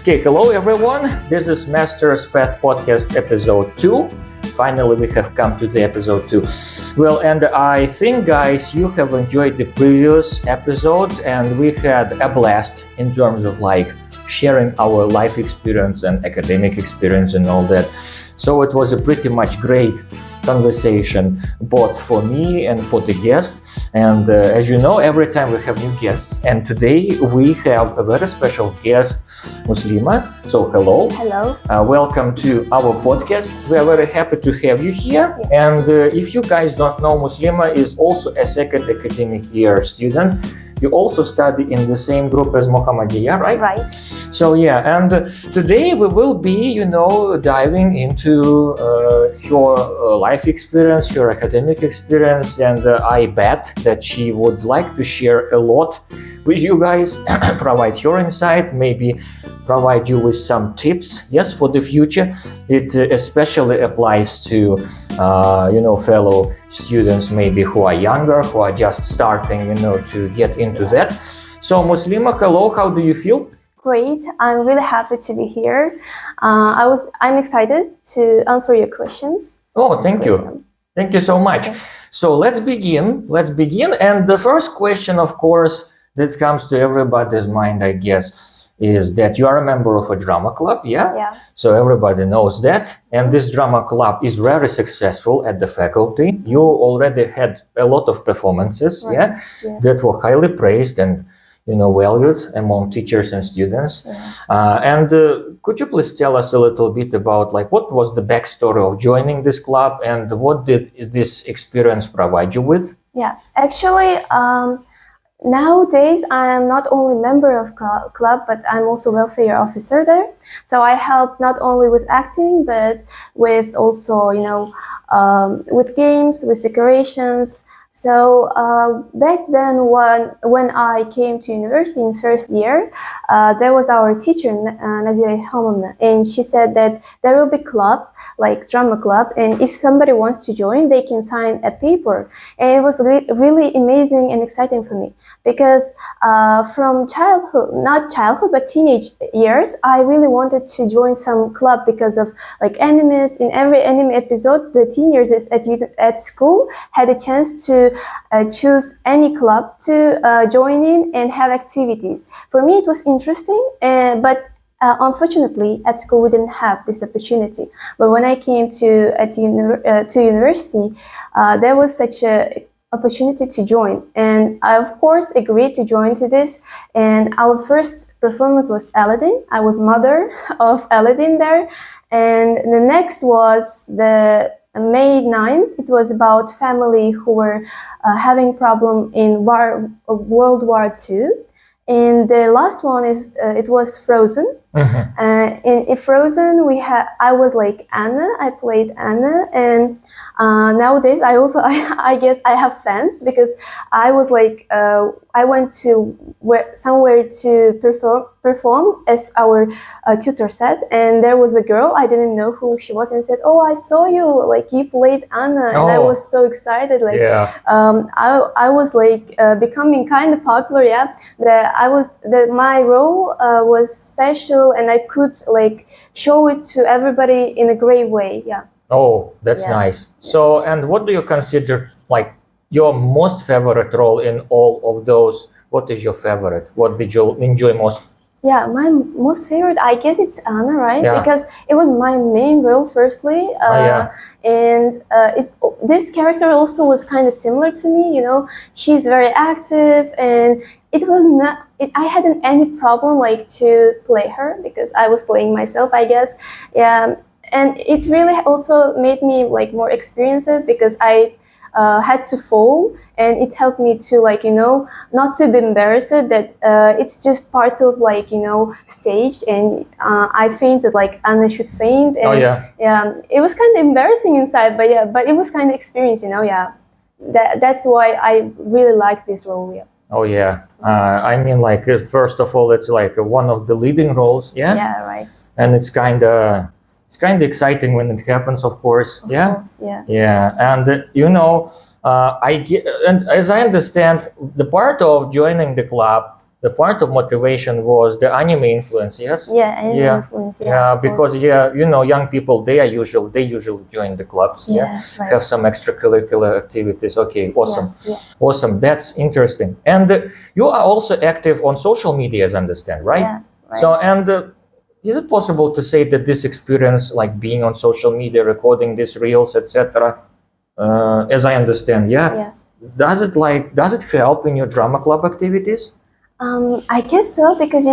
Okay, hello everyone. This is Mr.Po podcast episode 2. Finally, we have come to the episode 2. Well, and I think, guys, you have enjoyed the previous episode, and we had a blast in terms of sharing our life experience and academic experience and all that. So it was a pretty much great conversation, both for me and for the guest. And as you know, every time we have new guests, and today we have a very special guest, Muslima. So hello. Hello. Welcome to our podcast. We are very happy to have you here. Yeah. And if you guys don't know, Muslima is also a second academic year student. You also study in the same group as Muhammadiyya, right? Right. So yeah, and today we will be, diving into her life experience, her academic experience, and I bet that she would like to share a lot with you guys, provide her insight, maybe provide you with some tips, yes, for the future. It especially applies to, fellow students maybe who are younger, who are just starting, to get into that. So Muslima, hello, how do you feel? Great. I'm really happy to be here. I'm excited to answer your questions. Oh, thank you. Thank you so much. Okay. So let's begin. And the first question, of course, that comes to everybody's mind, I guess, is that you are a member of a drama club, yeah? Yeah. So everybody knows that. And this drama club is very successful at the faculty. You already had a lot of performances, right. yeah, that were highly praised and valued among teachers and students. Yeah. Could you please tell us a little bit about what was the backstory of joining this club and what did this experience provide you with? Yeah, actually, nowadays I am not only member of club, but I'm also welfare officer there. So I help not only with acting, but with also, with games, with decorations. So back then, when I came to university in first year, there was our teacher, Nazira Hamamna, and she said that there will be club, like drama club, and if somebody wants to join, they can sign a paper. And it was really amazing and exciting for me because from but teenage years, I really wanted to join some club because of animes. In every anime episode, the teenagers at school had a chance to choose any club to join in and have activities. For me, it was interesting, but unfortunately, at school we didn't have this opportunity. But when I came to university, there was such a opportunity to join, and I of course agreed to join to this. And our first performance was Aladdin. I was mother of Aladdin there, and the next was the May 9th. It was about family who were having problem in World War II. And the last one is it was Frozen. Mm-hmm. In Frozen, I was like Anna. I played Anna, and nowadays I guess I have fans because I was I went to somewhere to perform as our tutor said, and there was a girl, I didn't know who she was, and said, "Oh, I saw you, you played Anna," and I was so excited. I was becoming kind of popular. Yeah, my role was special, and I could show it to everybody in a great way. Yeah. Oh, that's nice. So, and what do you consider your most favorite role in all of those? What is your favorite? What did you enjoy most? Yeah, my most favorite, I guess it's Anna, right? Yeah. Because it was my main role, firstly. And this character also was kind of similar to me, She's very active, and I hadn't any problem to play her because I was playing myself, I guess. Yeah. And it really also made me more experienced because I had to fall, and it helped me to not to be embarrassed that it's just part of stage, and I fainted Anna should faint, and it was kind of embarrassing inside, but it was kind of experience, that's why I really like this role. Yeah. Oh yeah, I mean first of all, it's one of the leading roles. Yeah. Yeah, right. And it's kind of exciting when it happens, of course. Of course, yeah. Yeah, and and as I understand, the part of joining the club the part of motivation was the anime influence. Yes. Yeah, and Yeah. influence. Yeah, Yeah, of because course. young people they usually join the clubs. Yeah, right. Have some extracurricular activities. Okay, awesome, Yeah, awesome. That's interesting. And you are also active on social media, as I understand, right? yeah, right. So, and is it possible to say that this experience, like being on social media, recording these reels, etc., as I understand, Yeah. does it help in your drama club activities? I guess so, because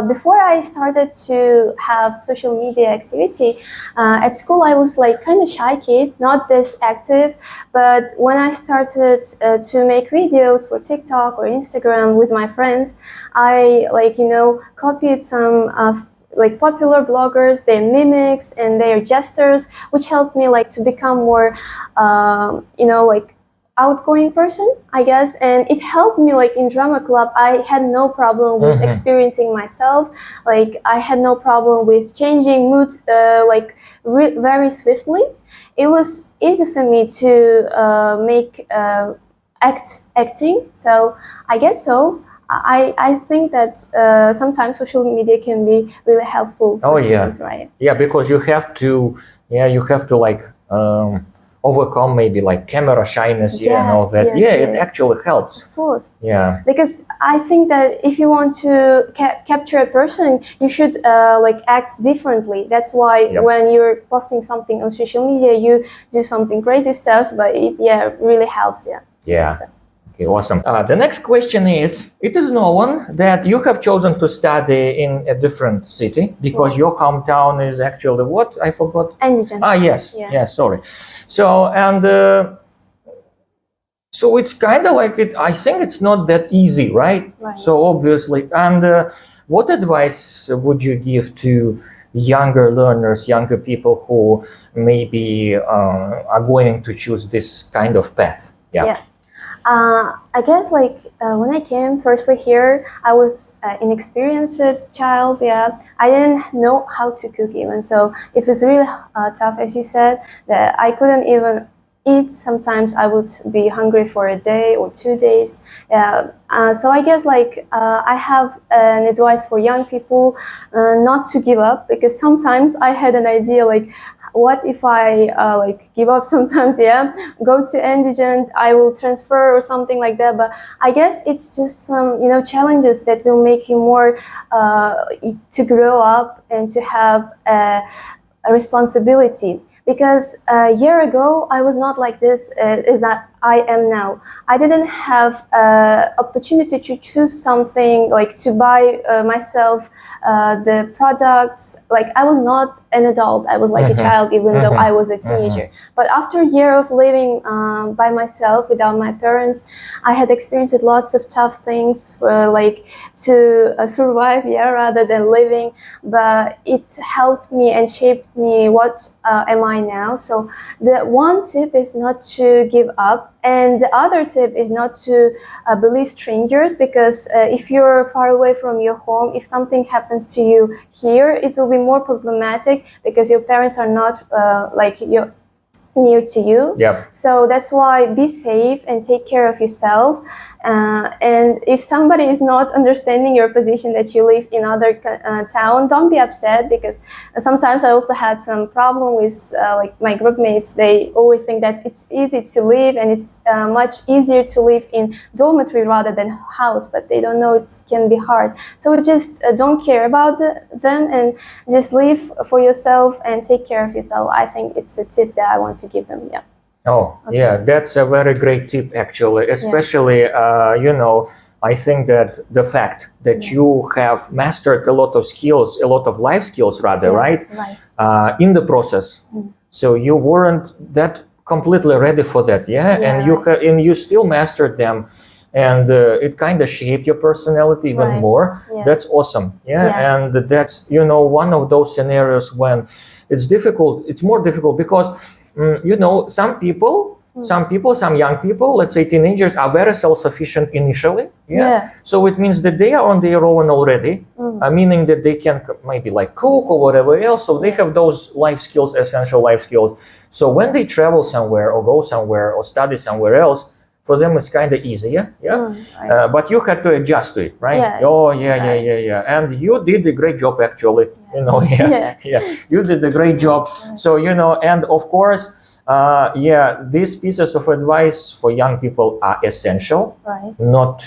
before I started to have social media activity at school, I was like kind of shy kid, not this active. But when I started to make videos for TikTok or Instagram with my friends, I copied some like popular bloggers, their mimics and their gestures, which helped me like to become more, like outgoing person, I guess, and it helped me like in drama club. I had no problem with experiencing myself. Like I had no problem with changing mood very swiftly. It was easy for me to make acting. So I guess so. I think that sometimes social media can be really helpful for students, right? Yeah, because you have to like overcome maybe like camera shyness, and all that. It actually helps. Of course. Yeah. Because I think that if you want to capture a person, you should like act differently. That's why when you're posting something on social media, you do something crazy stuff, but it really helps. Yeah. Okay, awesome. The next question is, it is known that you have chosen to study in a different city because your hometown is actually what? I forgot. Andijan. Yes. Yeah, sorry. So, and so it's kind of like I think it's not that easy, right? So obviously, and what advice would you give to younger learners, younger people who maybe are going to choose this kind of path? Yeah. I guess when I came firstly here, I was inexperienced child. I didn't know how to cook even, so it was really tough, as you said, that I couldn't even eat. Sometimes I would be hungry for a day or 2 days. So I guess I have an advice for young people not to give up, because sometimes I had an idea like, what if I give up sometimes, go to Andijan, I will transfer or something like that. But I guess it's just some, challenges that will make you more to grow up and to have a responsibility. Because a year ago, I was not like this as I am now. I didn't have opportunity to choose something, like to buy myself the products. Like I was not an adult, I was like a child, even though I was a teenager. But after a year of living by myself without my parents, I had experienced lots of tough things to survive, rather than living. But it helped me and shaped me what am I now. So the one tip is not to give up. And the other tip is not to believe strangers, because if you're far away from your home, if something happens to you here, it will be more problematic because your parents are not near to you. So that's why be safe and take care of yourself. And if somebody is not understanding your position, that you live in other town, don't be upset, because sometimes I also had some problem with my group mates. They always think that it's easy to live and it's much easier to live in dormitory rather than house, but they don't know it can be hard. So just don't care about them and just live for yourself and take care of yourself. I think it's a tip that I want to give them. That's a very great tip, actually, especially I think that the fact that you have mastered a lot of skills, a lot of life skills rather, right? In the process. So you weren't that completely ready for that, and you still mastered them, and it kind of shaped your personality even more. That's awesome. And that's one of those scenarios when it's more difficult, because some young people, let's say teenagers, are very self-sufficient initially. So it means that they are on their own already, meaning that they can maybe like cook or whatever else. So they have those life skills, essential life skills. So when they travel somewhere or go somewhere or study somewhere else, For them, it's kind of easier, yeah. Right. But you had to adjust to it, right? Yeah. Oh, yeah. And you did a great job, actually. You know, yeah. You did a great job. So, you know, and of course, these pieces of advice for young people are essential. Right. Not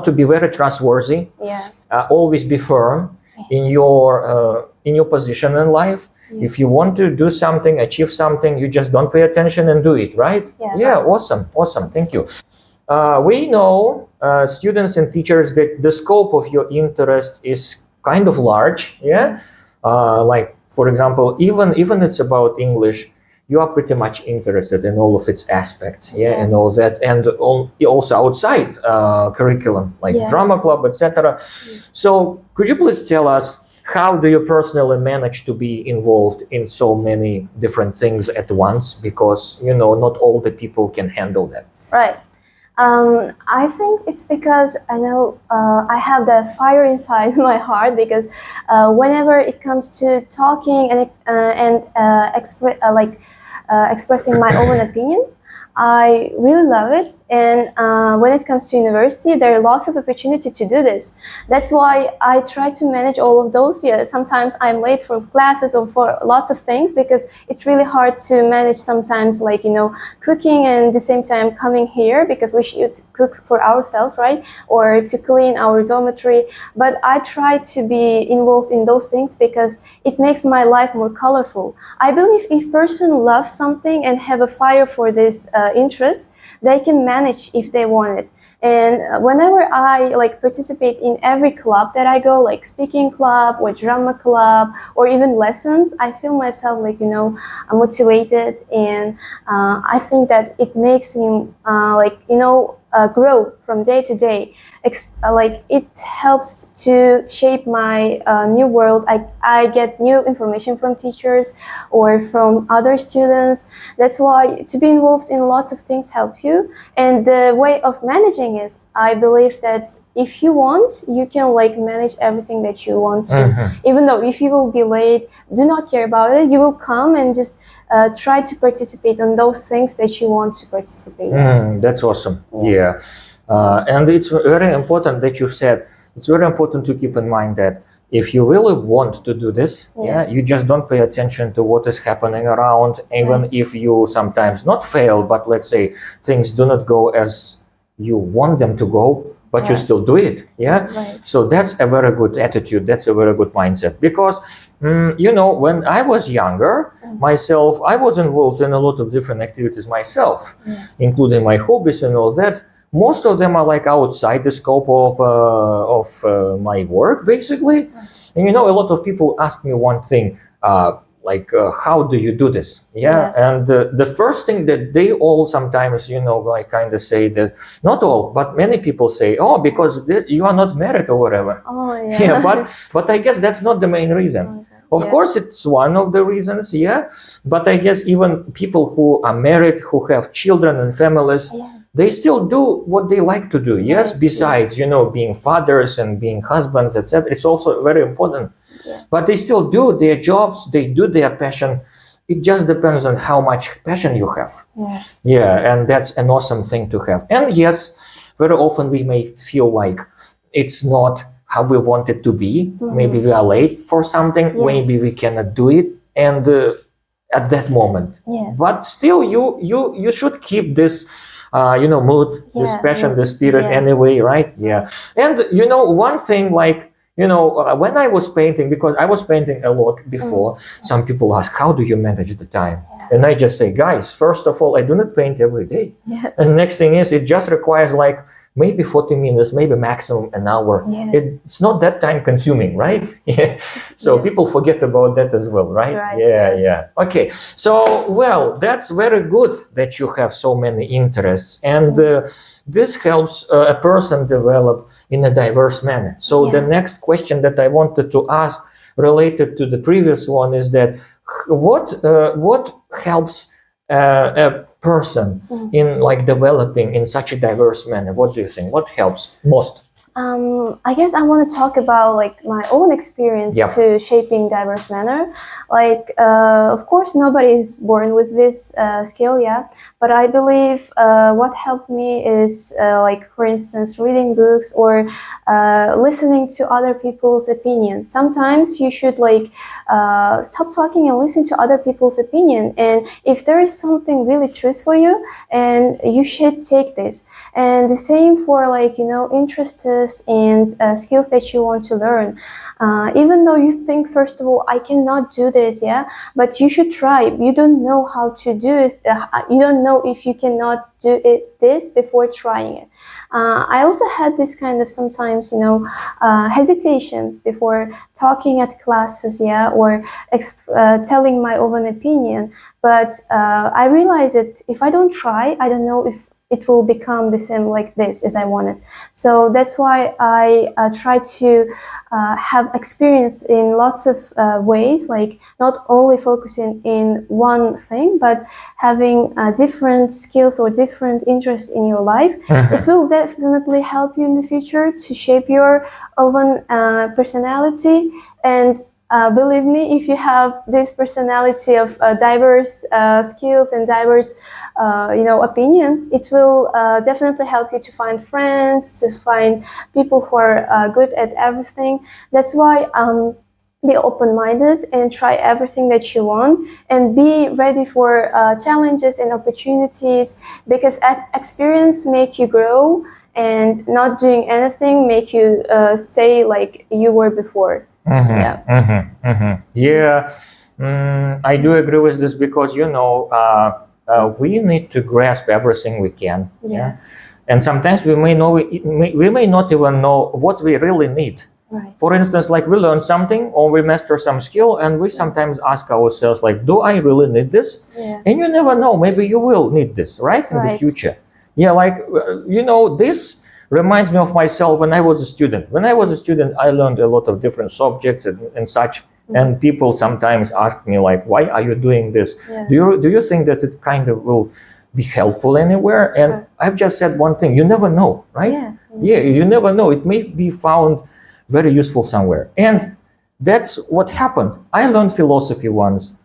to be very trustworthy. Yeah. Always be firm in your position in life. If you want to do something, achieve something, you just don't pay attention and do it, right? Yeah. Awesome. Thank you. We know, students and teachers, that the scope of your interest is kind of large. Yeah. Like, for example, even it's about English, you are pretty much interested in all of its aspects, and all that, and also outside curriculum, like drama club, etc. So, could you please tell us, how do you personally manage to be involved in so many different things at once? Because, you know, not all the people can handle that. Right. I think it's because I know I have the fire inside my heart, because whenever it comes to talking and expressing my own opinion, I really love it. And when it comes to university, there are lots of opportunity to do this. That's why I try to manage all of those. Yeah, sometimes I'm late for classes or for lots of things, because it's really hard to manage sometimes, like, you know, cooking and at the same time coming here, because we should cook for ourselves, right? Or to clean our dormitory. But I try to be involved in those things because it makes my life more colorful. I believe if person loves something and have a fire for this interest, they can manage if they want it. And whenever I participate in every club that I go, like speaking club or drama club or even lessons, I feel myself motivated, and I think that it makes me grow from day to day. It helps to shape my new world. I get new information from teachers or from other students. That's why to be involved in lots of things help you. And the way of managing is, I believe that if you want, you can manage everything that you want to. Mm-hmm. Even though if you will be late, do not care about it. You will come and just try to participate on those things that you want to participate in. That's awesome. Yeah. And it's very important that you said, it's very important to keep in mind that if you really want to do this, you just don't pay attention to what is happening around, even if you sometimes not fail, but let's say things do not go as you want them to go, but you still do it. So that's a very good attitude. That's a very good mindset. Because, when I was younger, myself, I was involved in a lot of different activities myself, including my hobbies and all that. Most of them are outside the scope of my work, basically. And a lot of people ask me one thing, how do you do this? And the first thing that they all sometimes, kind of say that, not all, but many people say, because you are not married or whatever. But I guess that's not the main reason. Of course, it's one of the reasons, but I guess even people who are married, who have children and families, they still do what they like to do. Besides, being fathers and being husbands, etc. It's also very important. But they still do their jobs, they do their passion. It just depends on how much passion you have. And that's an awesome thing to have. And yes, very often we may feel like it's not how we want it to be. Maybe we are late for something, maybe we cannot do it, and at that moment. But still, you should keep this mood, this passion, this spirit anyway, right? And one thing, when I was painting, because I was painting a lot before, some people ask, how do you manage the time? And I just say, guys, first of all, I do not paint every day. And next thing is, it just requires maybe 40 minutes, maybe maximum an hour. It's not that time consuming, right? So people forget about that as well, right? Okay. So, well, that's very good that you have so many interests, and this helps a person develop in a diverse manner. So the next question that I wanted to ask, related to the previous one, is that what helps a person in developing in such a diverse manner? What do you think? What helps most? I guess I want to talk about my own experience to shaping diverse manner. Of course, nobody is born with this skill, but But I believe what helped me is like, for instance, reading books or listening to other people's opinion. Sometimes you should like stop talking and listen to other people's opinion. And if there is something really truth for you, and you should take this. And the same for like, interests and skills that you want to learn. Even though you think, first of all, I cannot do this, yeah, but you should try. You don't know how to do it. You don't know if you cannot do this before trying it. I also had this kind of sometimes, hesitations before talking at classes, yeah, or telling my own opinion. But I realized that if I don't try, I don't know if it will become the same like this as I wanted. So that's why I try to have experience in lots of ways, like not only focusing in one thing, but having different skills or different interests in your life. It will definitely help you in the future to shape your own personality. And believe me, if you have this personality of diverse skills and diverse, opinion, it will definitely help you to find friends, to find people who are good at everything. That's why be open-minded and try everything that you want, and be ready for challenges and opportunities, because experience make you grow, and not doing anything make you stay like you were before. Yeah, I do agree with this, because we need to grasp everything we can. Yeah, and sometimes we may not even know what we really need. Right. For instance, like we learn something or we master some skill, and we sometimes ask ourselves, like, do I really need this? Yeah. And you never know, maybe you will need this, right, in the future. Yeah, like, this reminds me of myself when I was a student. When I was a student, I learned a lot of different subjects and such. And people sometimes ask me, like, why are you doing this? Yeah. Do you think that it kind of will be helpful anywhere? And I've just said one thing: you never know, right? Yeah, you never know. It may be found very useful somewhere. And that's what happened. I learned philosophy once.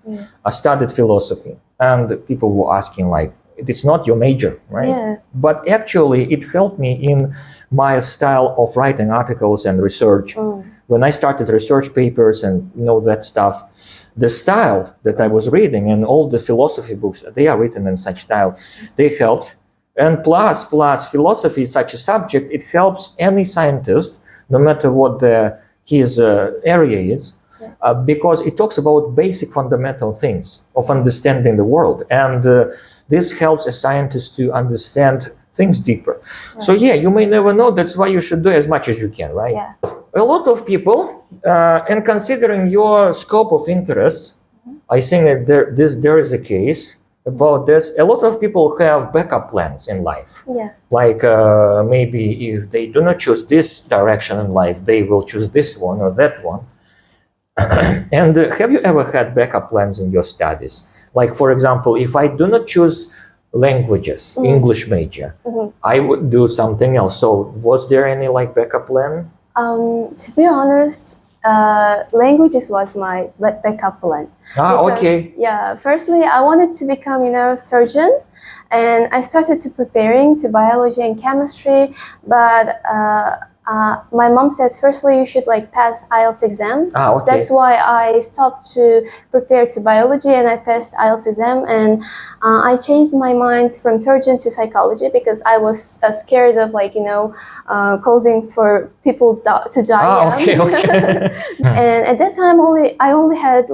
I studied philosophy, and people were asking, like, it's not your major, right? Yeah. But actually, it helped me in my style of writing articles and research. When I started research papers and that stuff, the style that I was reading and all the philosophy books, they are written in such style. They helped. And plus philosophy is such a subject, it helps any scientist, no matter what his area is, because it talks about basic fundamental things of understanding the world. And this helps a scientist to understand things deeper. So yeah, you may never know. That's why you should do as much as you can, right? Yeah. A lot of people, and considering your scope of interests, I think that there is a case about this. A lot of people have backup plans in life. Yeah. Like maybe if they do not choose this direction in life, they will choose this one or that one. And have you ever had backup plans in your studies? Like, for example, if I do not choose languages, English major, I would do something else. So was there any like backup plan? To be honest, languages was my backup plan. Okay. Yeah, firstly, I wanted to become, surgeon, and I started to preparing to biology and chemistry, but my mom said, firstly, you should like pass IELTS exam. Okay. That's why I stopped to prepare to biology, and I passed IELTS exam, and I changed my mind from surgeon to psychology, because I was scared of causing for people to die. Okay. And at that time, I only had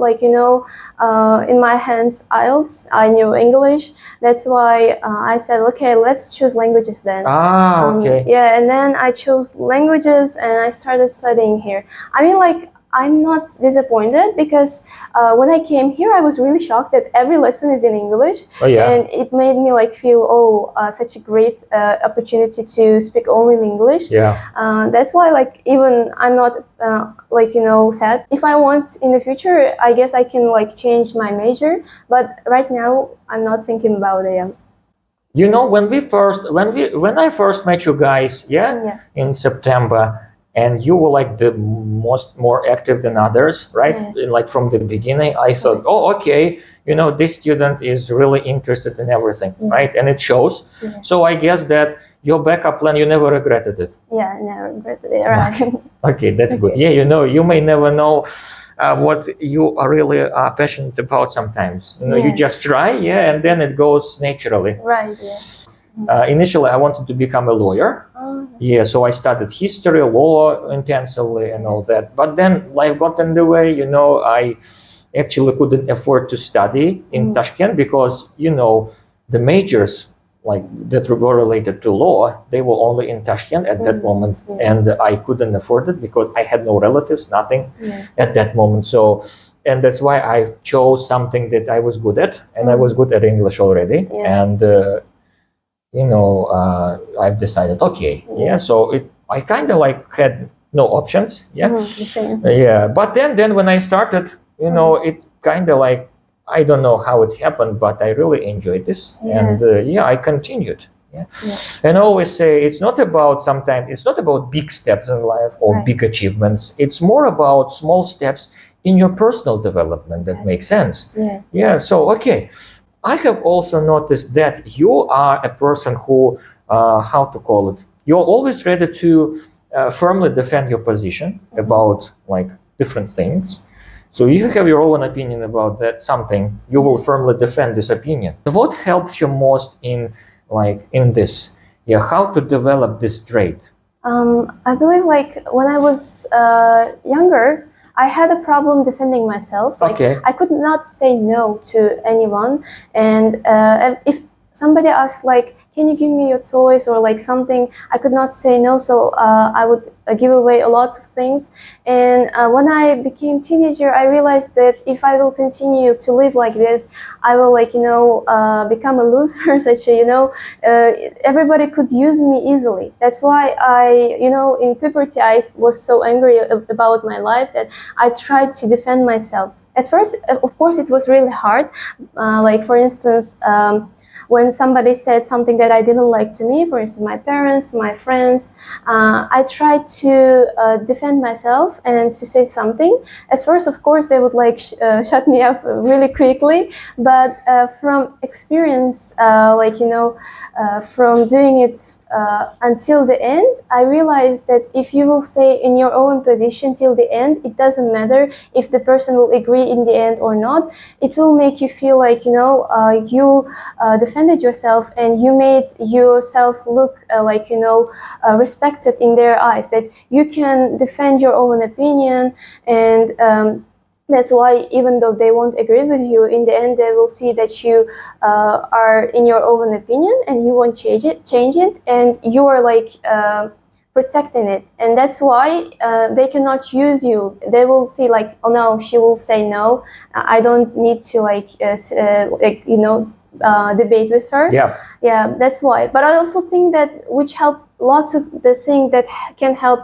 in my hands IELTS. I knew English. That's why I said, okay, let's choose languages then. Okay. Yeah, and then I chose languages, and I started studying here. I mean, I'm not disappointed, because when I came here, I was really shocked that every lesson is in English. And it made me feel, such a great opportunity to speak only in English. That's why even I'm not sad. If I want in the future, I guess I can change my major, but right now I'm not thinking about it. When I first met you guys, in September, and you were like the more active than others, right? Like from the beginning, I thought, oh, okay, this student is really interested in everything, right? And it shows. So I guess that your backup plan, you never regretted it. Yeah, I never regretted it, right? Okay, that's good. Yeah, you may never know what you are really passionate about sometimes. You just try, and then it goes naturally. Right, yeah. Initially, I wanted to become a lawyer. So I studied history, law intensively and all that. But then life got in the way, I actually couldn't afford to study in Tashkent because, the majors like that were related to law, they were only in Tashkent at that moment. And I couldn't afford it because I had no relatives, nothing at that moment. So, and that's why I chose something that I was good at, and I was good at English already. And, I've decided, okay, so I kind of like had no options, The same. But then when I started, it kind of like, I don't know how it happened, but I really enjoyed this, and I continued. And I always say it's not about big steps in life or big achievements. It's more about small steps in your personal development that makes sense. So okay. I have also noticed that you are a person who, you're always ready to firmly defend your position about like different things. So if you have your own opinion about that something, you will firmly defend this opinion. What helped you most in this? How to develop this trait? I believe when I was younger, I had a problem defending myself. I could not say no to anyone, and if somebody asked can you give me your toys or something, I could not say no, so I would give away lots of things. And when I became teenager, I realized that if I will continue to live like this, I will become a loser. Everybody could use me easily. That's why in puberty I was so angry about my life that I tried to defend myself. At first, of course, it was really hard. For instance, when somebody said something that I didn't like to me, for instance, my parents, my friends, I tried to defend myself and to say something. At first, of course, they would shut me up really quickly, but from experience, from doing it until the end, I realized that if you will stay in your own position till the end, it doesn't matter if the person will agree in the end or not. It will make you feel you defended yourself and you made yourself look respected in their eyes, that you can defend your own opinion. And that's why even though they won't agree with you, in the end they will see that you are in your own opinion and you won't change it, and you are protecting it. And that's why they cannot use you. They will see oh no, she will say no, I don't need to debate with her. That's why. But I also think that which help lots of the thing that can help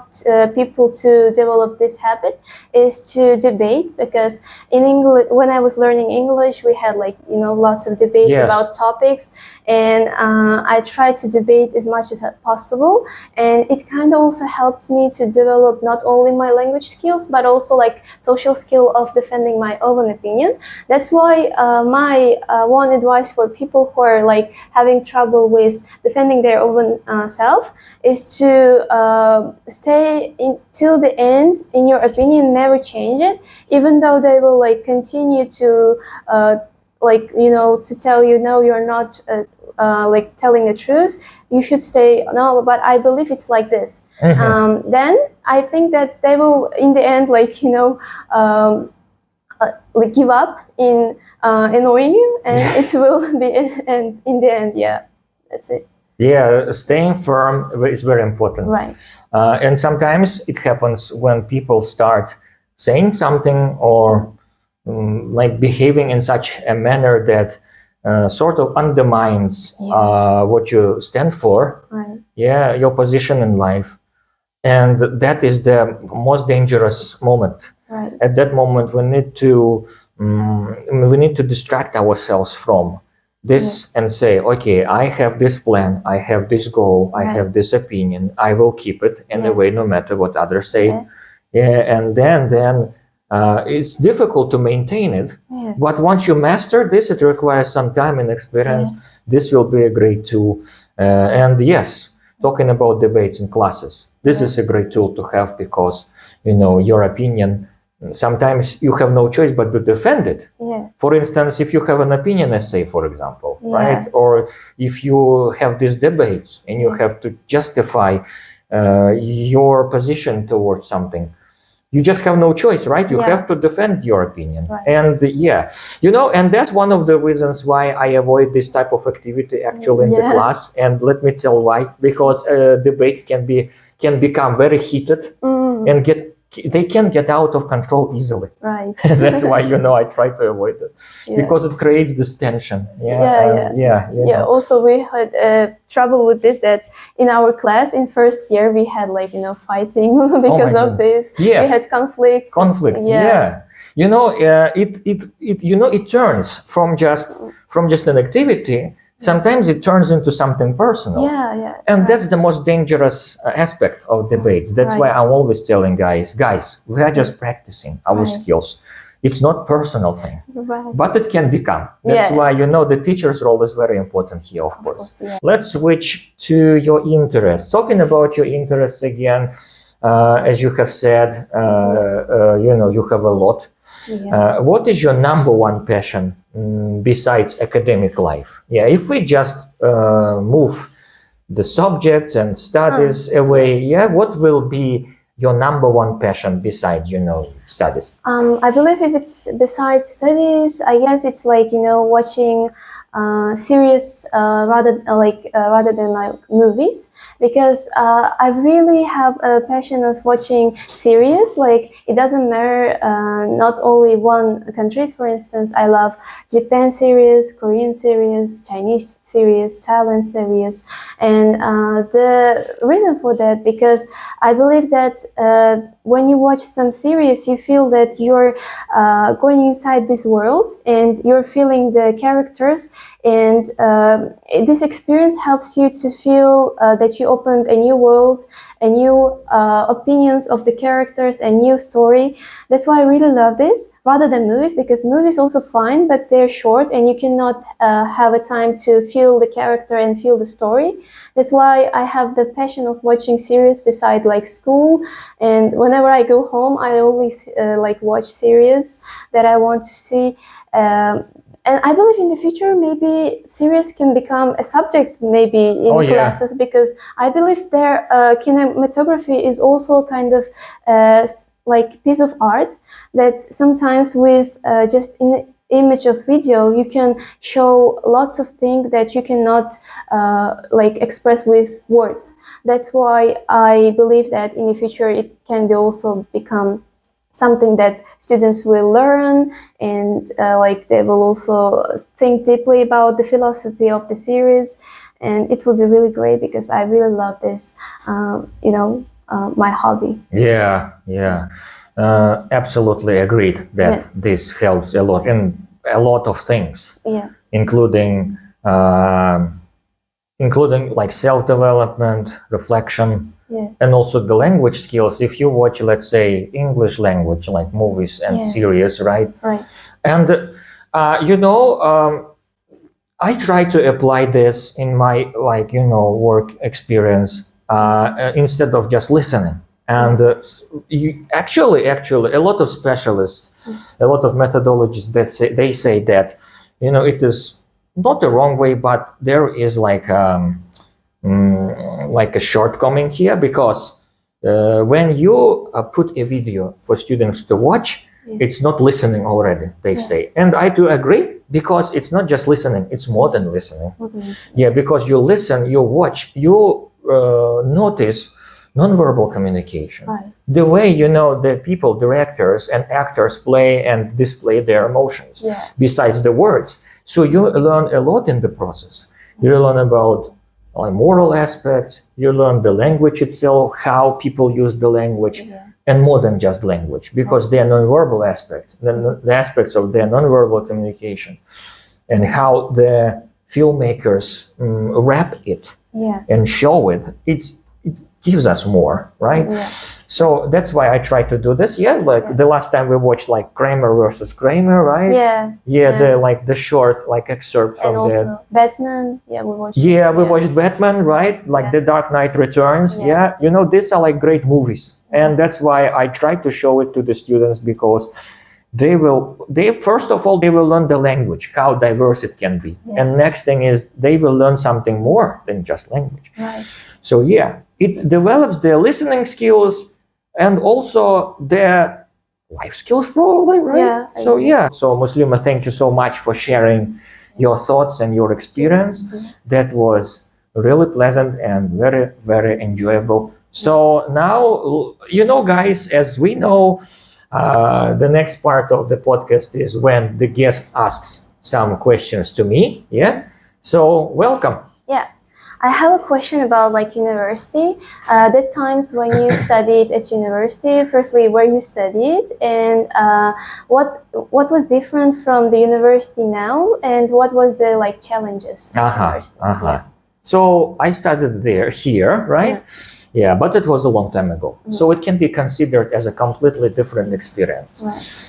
people to develop this habit is to debate, because in English, when I was learning English, we had lots of debates about topics, and I tried to debate as much as possible, and it kind of also helped me to develop not only my language skills but also social skill of defending my own opinion. That's why my one advice for people who are having trouble with defending their own self is to stay till the end in your opinion, never change it, even though they will continue to to tell you no, you're not telling the truth, you should stay no, but I believe it's like this. Then I think that they will in the end give up in annoying you, and it will be and in the end, that's it. Staying firm is very important. Right. And sometimes it happens when people start saying something or behaving in such a manner that sort of undermines what you stand for, your position in life. And that is the most dangerous moment. Right. At that moment, we need to distract ourselves from this and say, okay, I have this plan, I have this goal, I have this opinion, I will keep it anyway, no matter what others say. And then it's difficult to maintain it. But once you master this, it requires some time and experience. This will be a great tool. And yes, talking about debates in classes, this is a great tool to have, because your opinion, sometimes you have no choice but to defend it. For instance, if you have an opinion essay, for example, right? Or if you have these debates and you have to justify your position towards something, you just have no choice, right? You have to defend your opinion. And and that's one of the reasons why I avoid this type of activity actually in the class. And let me tell why. Because debates can become very heated and they can get out of control easily. Right. That's why I try to avoid it, because it creates this tension. Also, we had trouble with it, that in our class in first year we had fighting because of this. We had conflicts. It turns from just an activity. Sometimes it turns into something personal. And that's the most dangerous aspect of debates. That's why I'm always telling guys, we are just practicing our skills. It's not personal thing, but it can become. That's why, the teacher's role is very important here, of course. Let's switch to your interests. Talking about your interests again, as you have said, you have a lot. What is your number one passion besides academic life? If we just move the subjects and studies away, what will be your number one passion besides, studies? I believe if it's besides studies, I guess it's watching series rather than movies, because I really have a passion of watching series. It doesn't matter not only one countries. For instance, I love Japan series, Korean series, Chinese series, Thailand series, and the reason for that, because I believe that when you watch some series, you feel that you're going inside this world and you're feeling the characters, and this experience helps you to feel that you opened a new world, a new opinions of the characters, a new story. That's why I really love this, rather than movies, because movies also fine, but they're short and you cannot have a time to feel the character and feel the story. That's why I have the passion of watching series beside school, and whenever I go home, I always watch series that I want to see. And I believe in the future, maybe series can become a subject maybe in classes, because I believe their cinematography is also kind of piece of art, that sometimes with just image of video, you can show lots of things that you cannot express with words. That's why I believe that in the future it can be also become something that students will learn, and they will also think deeply about the philosophy of the series, and it will be really great, because I really love this, my hobby. Absolutely agreed that this helps a lot in a lot of things, including self-development, reflection, and also the language skills. If you watch, let's say, English language, like movies and series, right? And I try to apply this in my work experience instead of just listening. And actually, a lot of specialists, a lot of methodologists they say that it is not the wrong way, but there is a shortcoming here, because when you put a video for students to watch, it's not listening already, they say. And I do agree, because it's not just listening, it's more than listening. Because you listen, you watch, you notice nonverbal communication. The way, the people, directors and actors play and display their emotions, besides the words. So you learn a lot in the process. You learn about moral aspects, you learn the language itself, how people use the language, and more than just language, because they are nonverbal aspects, the aspects of their nonverbal communication, and how the filmmakers wrap it and show it, it gives us more, right? Yeah. So that's why I try to do this. The last time we watched like Kramer versus Kramer, right? The short like excerpt from and also Batman. We watched. We watched Batman, right? Like The Dark Knight Returns. You know, these are like great movies, and that's why I try to show it to the students, because they first of all, they will learn the language, how diverse it can be, and next thing is they will learn something more than just language. Right. So it develops their listening skills and also their life skills, probably, right? So Muslima, thank you so much for sharing your thoughts and your experience. That was really pleasant and very, very enjoyable. So now, you know, guys, as we know, the next part of the podcast is when the guest asks some questions to me. So welcome. I have a question about like university. The times when you studied at university, firstly, where you studied, and what was different from the university now, and what was the like challenges of university? So I studied here, right? But it was a long time ago. So it can be considered as a completely different experience.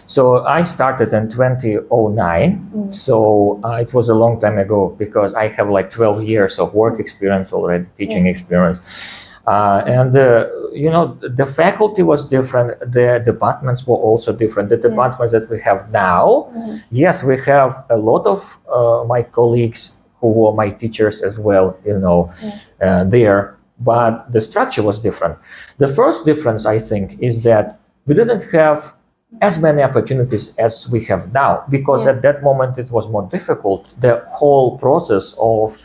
So I started in 2009. So it was a long time ago, because I have like 12 years of work experience already, teaching experience. You know, the faculty was different. The departments were also different. The departments that we have now, yes, we have a lot of my colleagues who were my teachers as well, you know, there. But the structure was different. The first difference, I think, is that we didn't have as many opportunities as we have now, because at that moment it was more difficult. The whole process of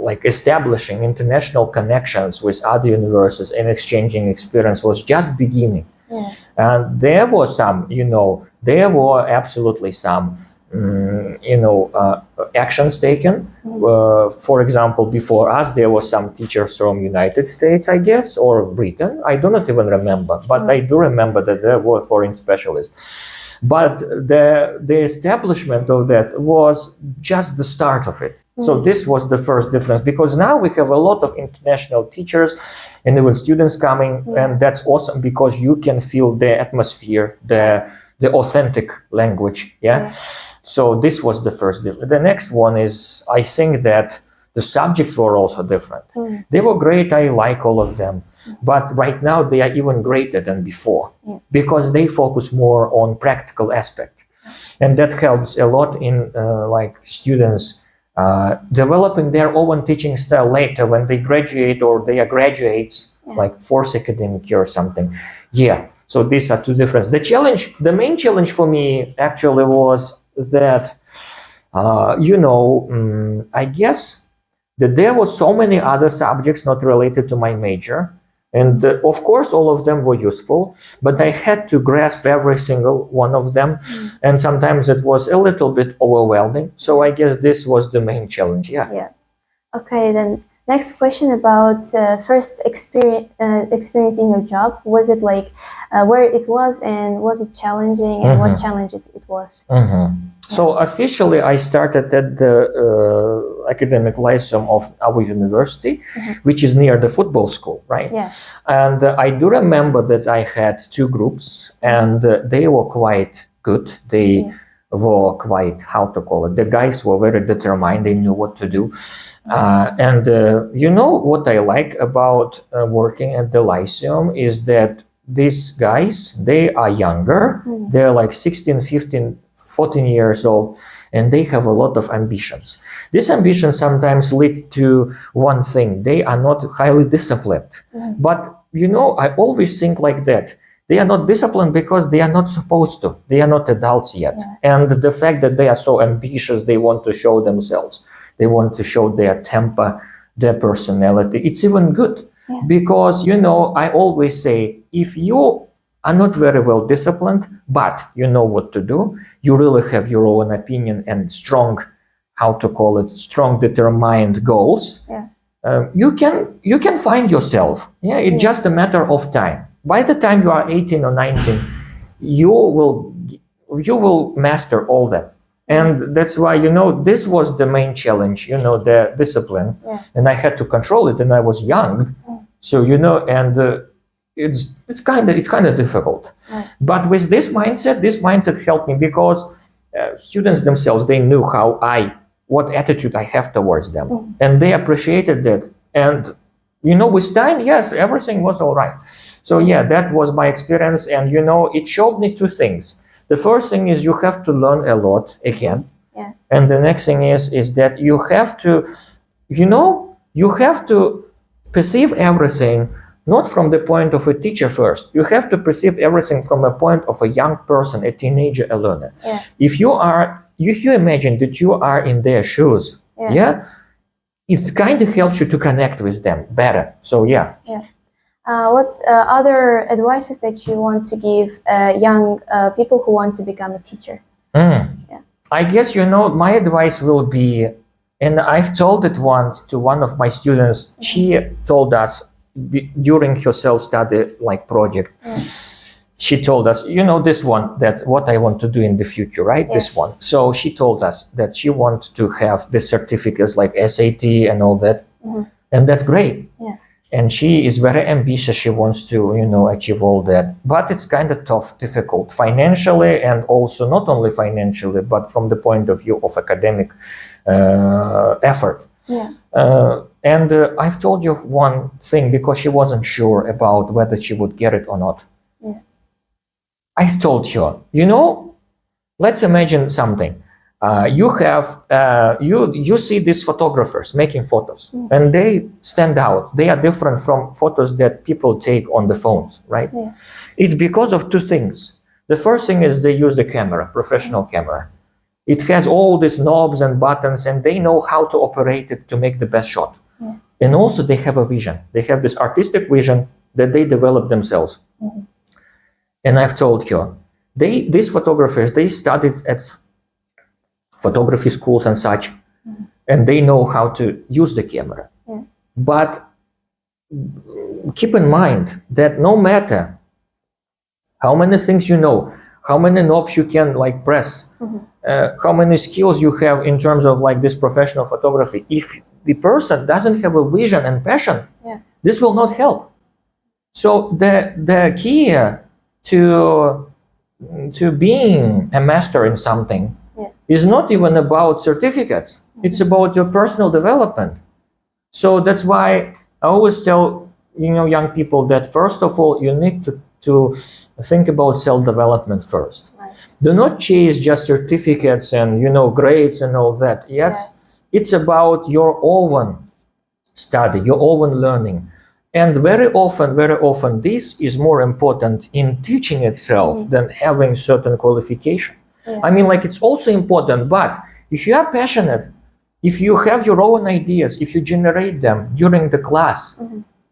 like establishing international connections with other universities and exchanging experience was just beginning. And there was some, you know, there were absolutely some actions taken. For example, before us, there were some teachers from United States, I guess, or Britain. I do not even remember, but I do remember that there were foreign specialists. But the establishment of that was just the start of it. So this was the first difference, because now we have a lot of international teachers and even students coming, and that's awesome, because you can feel the atmosphere, the authentic language. So this was the first difference. The next one is, I think that the subjects were also different. They were great. I like all of them. But right now they are even greater than before, because they focus more on practical aspect. And that helps a lot in like students developing their own teaching style later when they graduate, or they are graduates, like fourth academic year or something. So these are two differences. The main challenge for me actually was that, I guess that there were so many other subjects not related to my major. And of course, all of them were useful, but I had to grasp every single one of them. And sometimes it was a little bit overwhelming. So I guess this was the main challenge. Okay, then next question about first experience in your job. Was it like where it was, and was it challenging, and what challenges it was? So officially, I started at the academic lyceum of our university, which is near the football school, right? And I do remember that I had two groups, and they were quite good. They were quite, how to call it, the guys were very determined. They knew what to do. You know what I like about working at the lyceum is that these guys, they are younger. They're like 16, 15, 14 years old, and they have a lot of ambitions. These ambitions sometimes lead to one thing: they are not highly disciplined. But you know, I always think like that. They are not disciplined because they are not supposed to. They are not adults yet. And the fact that they are so ambitious, they want to show themselves. They want to show their temper, their personality. It's even good. Because, you know, I always say, if you are not very well disciplined, but you know what to do, you really have your own opinion and strong, how to call it, strong determined goals, you can find yourself. It's just a matter of time. By the time you are 18 or 19, you will master all that. And that's why, this was the main challenge, the discipline. Yeah. And I had to control it, and I was young. So, and it's kind of difficult. Right. But with this mindset helped me, because students themselves, they knew what attitude I have towards them. And they appreciated that. And, with time, yes, everything was all right. So, yeah, that was my experience. And, it showed me two things. The first thing is you have to learn a lot again. Yeah. And the next thing is that you have to, you have to perceive everything not from the point of a teacher first. You have to perceive everything from a point of a young person, a teenager, a learner. Yeah. If you imagine that you are in their shoes, it kind of helps you to connect with them better. So, yeah. Yeah. What other advices that you want to give young people who want to become a teacher? Yeah. I guess, my advice will be, and I've told it once to one of my students. She told us during her self-study project, she told us, this one, that what I want to do in the future, right? This one. So she told us that she wants to have the certificates like SAT and all that. And that's great. Yeah. And she is very ambitious. She wants to, achieve all that. But it's kind of tough, difficult financially, and also not only financially, but from the point of view of academic effort. Yeah. And I've told you one thing, because she wasn't sure about whether she would get it or not. Yeah. I've told her, let's imagine something. You see these photographers making photos, and they stand out. They are different from photos that people take on the phones, right? Yeah. It's because of two things. The first thing is they use the camera, professional camera. It has all these knobs and buttons, and they know how to operate it to make the best shot. Yeah. And also they have a vision. They have this artistic vision that they develop themselves. And I've told her, these photographers, they studied at photography schools and such, and they know how to use the camera. Yeah. But keep in mind that no matter how many things how many knobs you can press, how many skills you have in terms of this professional photography, if the person doesn't have a vision and passion, this will not help. So the key to being a master in something is not even about certificates. It's about your personal development. So that's why I always tell young people that first of all you need to think about self-development first. Right. Do not chase just certificates and grades and all that. Yes, it's about your own study, your own learning. And very often this is more important in teaching itself than having certain qualification. Yeah. I mean, it's also important, but if you are passionate, if you have your own ideas, if you generate them during the class,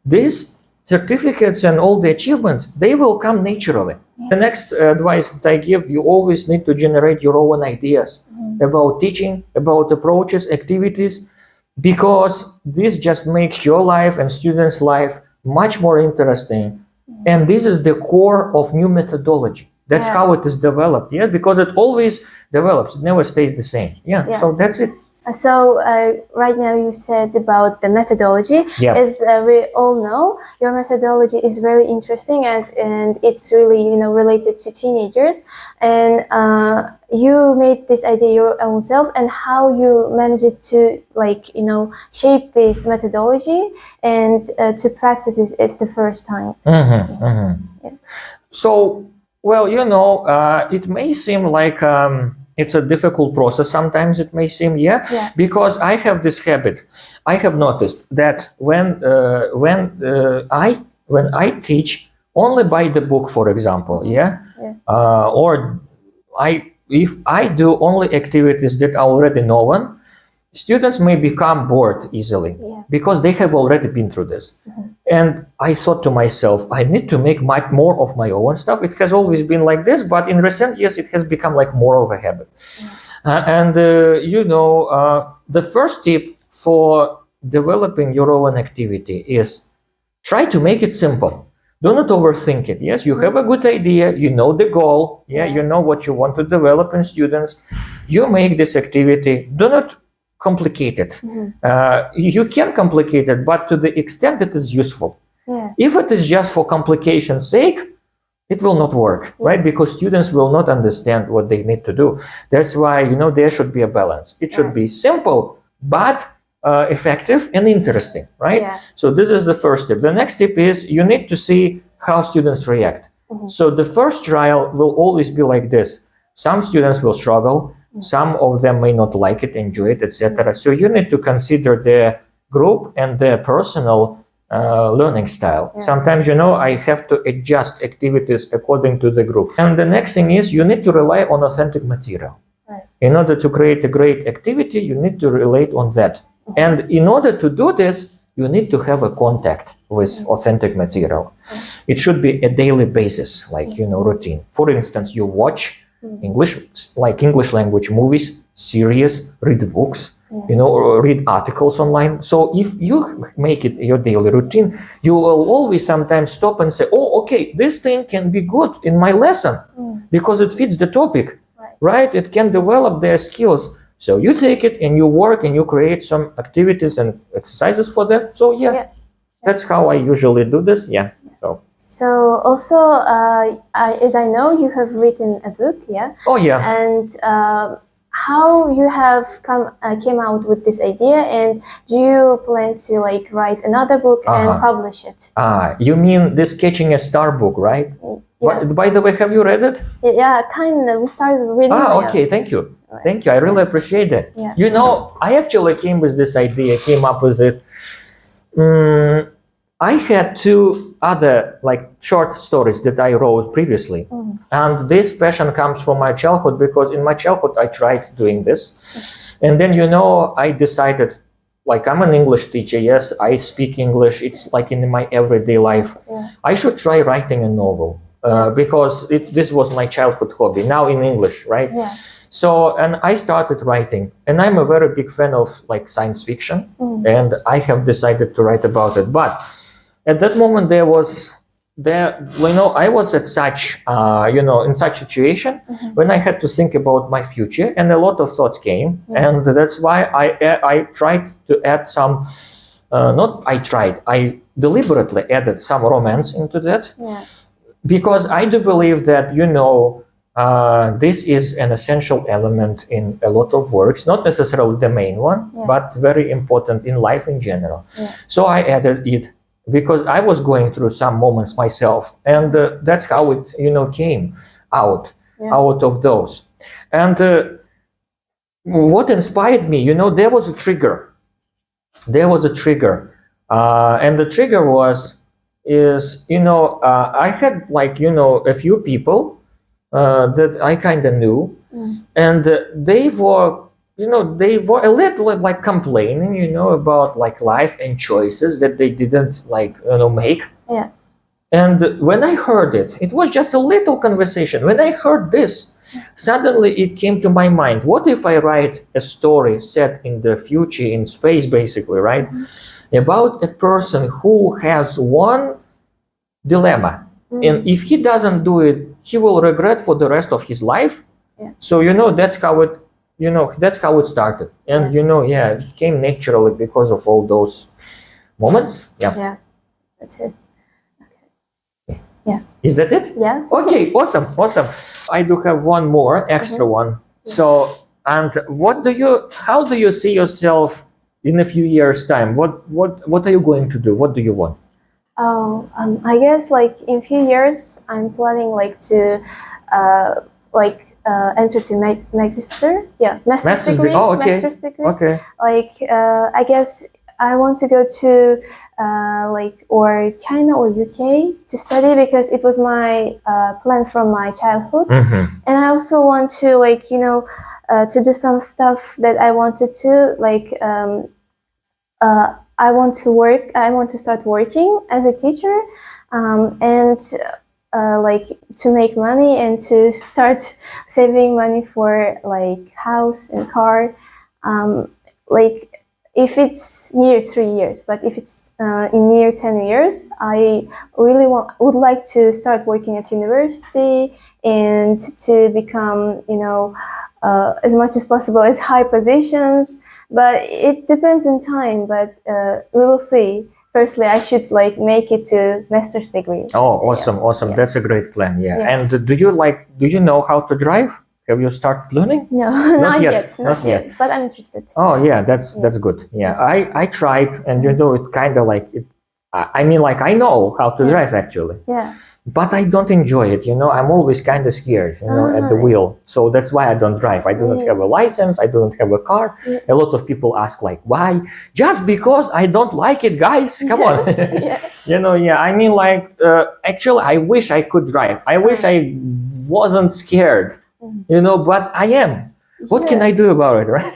these certificates and all the achievements, they will come naturally. Yeah. The next advice that I give, you always need to generate your own ideas about teaching, about approaches, activities, because this just makes your life and students' life much more interesting. And this is the core of new methodology. That's how it is developed, because it always develops. It never stays the same. So that's it. So right now you said about the methodology. As we all know, your methodology is very interesting, and it's really related to teenagers. And you made this idea your own self, and how you managed to shape this methodology and to practice it at the first time. So. Well, it may seem like it's a difficult process. Sometimes it may seem, because I have this habit. I have noticed that when I teach only by the book, for example, or if I do only activities that are already known, students may become bored easily because they have already been through this. And I thought to myself, I need to make much more of my own stuff. It has always been like this, but in recent years, it has become more of a habit. The first tip for developing your own activity is try to make it simple. Do not overthink it. Yes, you have a good idea, you know the goal, you know what you want to develop in students. you make this activity, do not complicate it. You can complicate it, but to the extent that it's useful. If it is just for complication's sake, it will not work, right? Because students will not understand what they need to do. That's why, there should be a balance. It should be simple, but effective and interesting, right? So this is the first step. The next step is you need to see how students react. So the first trial will always be like this. Some students will struggle. Some of them may not like it, enjoy it, etc. So you need to consider their group and their personal learning style. Sometimes, I have to adjust activities according to the group. And the next thing is you need to rely on authentic material. In order to create a great activity, you need to rely on that. And in order to do this, you need to have a contact with authentic material. It should be a daily basis, like, routine. For instance, you watch English language movies, series, read books, or read articles online. So if you make it your daily routine, you will always sometimes stop and say, oh, okay, this thing can be good in my lesson because it fits the topic, right? It can develop their skills. So you take it and you work and you create some activities and exercises for them. So that's how I usually do this. So also, as I know, you have written a book, Oh yeah. And how you have came out with this idea, and do you plan to write another book and publish it? You mean this Catching a Star book, right? By the way, have you read it? Yeah, kind of. We started reading. Okay, thank you. Thank you. I really appreciate it. I actually came with this idea, came up with it. I had two other short stories that I wrote previously. And this passion comes from my childhood because in my childhood I tried doing this. And then, I decided, I'm an English teacher. Yes, I speak English. It's in my everyday life. I should try writing a novel because this was my childhood hobby. Now in English, right? So, and I started writing, and I'm a very big fan of science fiction, and I have decided to write about it. But at that moment, I was at such, in such situation when I had to think about my future, and a lot of thoughts came, and that's why I tried to add some. I deliberately added some romance into that, because I do believe that this is an essential element in a lot of works, not necessarily the main one, but very important in life in general. So I added it because I was going through some moments myself, and that's how it, came out of those. And what inspired me, there was a trigger. And the trigger I had a few people that I kind of knew, and they were a little complaining, about life and choices that they didn't make. And when I heard it, it was just a little conversation. When I heard this, suddenly it came to my mind, what if I write a story set in the future, in space basically, right? About a person who has one dilemma. And if he doesn't do it, he will regret for the rest of his life. So, that's how it started. And, it came naturally because of all those moments. That's it. Okay. Is that it? Okay, awesome. I do have one more extra one. So, and how do you see yourself in a few years' time? What are you going to do? What do you want? I guess in few years I'm planning to enter to master's degree. Oh, okay. Master's degree. Okay. I guess I want to go to or China or UK to study because it was my plan from my childhood, and I also want to to do some stuff that I wanted to I want to work. I want to start working as a teacher, and to make money and to start saving money for house and car. if it's near 3 years, but if it's in near 10 years, I really would like to start working at university and to become, as much as possible as high positions. But it depends in time. But we will see. Firstly, I should make it to master's degree. Oh, So, awesome, awesome. Yeah. That's a great plan. Yeah. Yeah. And do you know how to drive? Have you started learning? No, Not not yet, yet, not yet. But I'm interested. Oh yeah, that's good. Yeah, I tried, and it kind of like it. I mean, I know how to drive actually, Yeah. but I don't enjoy it. I'm always kind of scared, at the wheel. So that's why I don't drive. I do not have a license. I don't have a car. A lot of people ask why? Just because I don't like it, guys. Come on. Yeah. I mean, actually, I wish I could drive. I wish I wasn't scared. But I am. What can I do about it, right?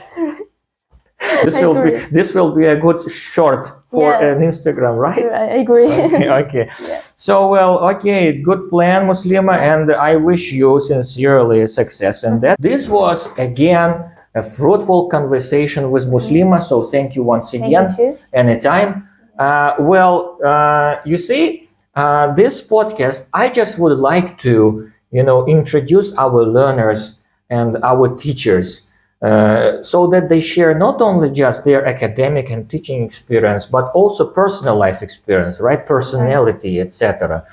This will be a good short for an Instagram, right? I agree. Okay. So, good plan, Muslima, and I wish you sincerely success in that. This was again a fruitful conversation with Muslima, so thank you once again. Thank you too. Anytime. You see, this podcast, I just would like to, introduce our learners and our teachers so that they share not only just their academic and teaching experience, but also personal life experience, right? Personality, etc.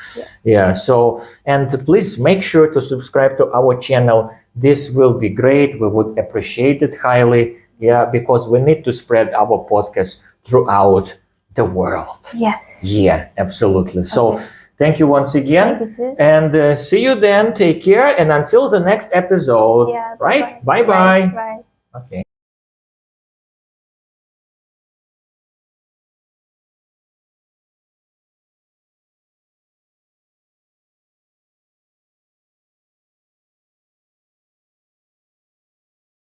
Yeah. So, and please make sure to subscribe to our channel. This will be great. We would appreciate it highly. Yeah, because we need to spread our podcast throughout the world. Yes. Yeah, absolutely. So, thank you once again. Thank you too. And see you then. Take care. And until the next episode. Yeah, right? bye-bye. Bye-bye. Bye. Okay.